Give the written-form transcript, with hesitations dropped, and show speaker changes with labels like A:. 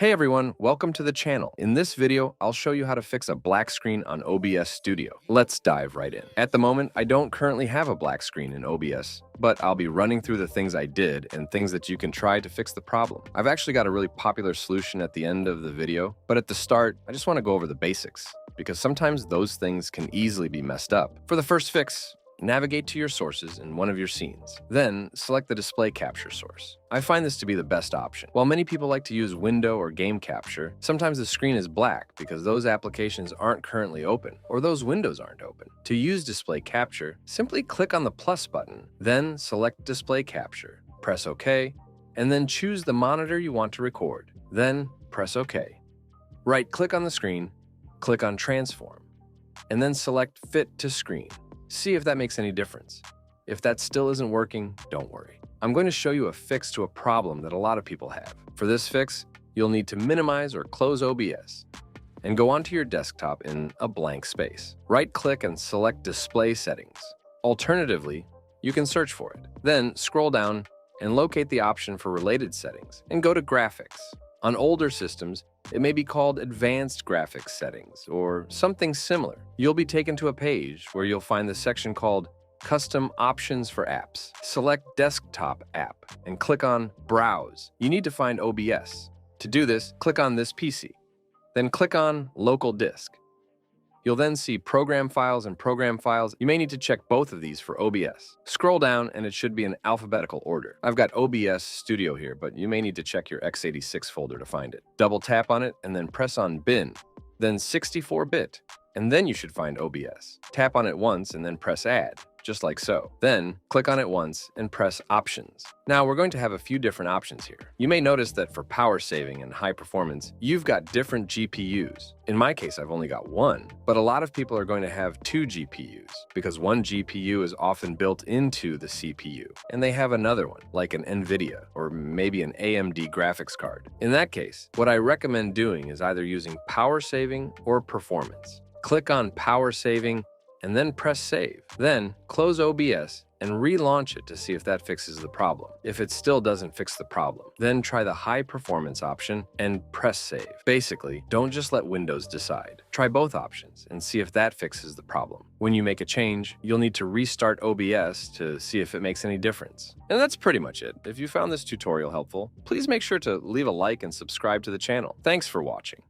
A: Hey everyone, welcome to the channel. In this video, I'll show you how to fix a black screen on OBS Studio. Let's dive right in. At the moment, I don't currently have a black screen in OBS, but I'll be running through the things I did and things that you can try to fix the problem. I've actually got a really popular solution at the end of the video, but at the start, I just want to go over the basics, because sometimes those things can easily be messed up. For the first fix, navigate to your sources in one of your scenes. Then, select the display capture source. I find this to be the best option. While many people like to use window or game capture, sometimes the screen is black because those applications aren't currently open, or those windows aren't open. To use display capture, simply click on the plus button, then select display capture, press OK, and then choose the monitor you want to record. Then, press OK. Right-click on the screen, click on Transform, and then select Fit to Screen. See if that makes any difference. If that still isn't working, don't worry. I'm going to show you a fix to a problem that a lot of people have. For this fix, you'll need to minimize or close OBS and go onto your desktop in a blank space. Right-click and select Display Settings. Alternatively, you can search for it. Then scroll down and locate the option for related settings and go to Graphics. On older systems, it may be called Advanced Graphics Settings or something similar. You'll be taken to a page where you'll find the section called Custom Options for Apps. Select Desktop App and click on Browse. You need to find OBS. To do this, click on this PC. Then click on Local Disk. You'll then see Program Files and Program Files. You may need to check both of these for OBS. Scroll down and it should be in alphabetical order. I've got OBS Studio here, but you may need to check your x86 folder to find it. Double tap on it and then press on Bin, then 64-bit, and then you should find OBS. Tap on it once and then press Add, just like so. Then click on it once and press Options. Now we're going to have a few different options here. You may notice that for power saving and high performance, you've got different GPUs. In my case, I've only got one, but a lot of people are going to have two GPUs because one GPU is often built into the CPU, and they have another one, like an NVIDIA or maybe an AMD graphics card. In that case, what I recommend doing is either using power saving or performance. Click on Power Saving and then press Save. Then close OBS and relaunch it to see if that fixes the problem. If it still doesn't fix the problem, then try the high performance option and press Save. Basically, don't just let Windows decide. Try both options and see if that fixes the problem. When you make a change, you'll need to restart OBS to see if it makes any difference. And that's pretty much it. If you found this tutorial helpful, please make sure to leave a like and subscribe to the channel. Thanks for watching.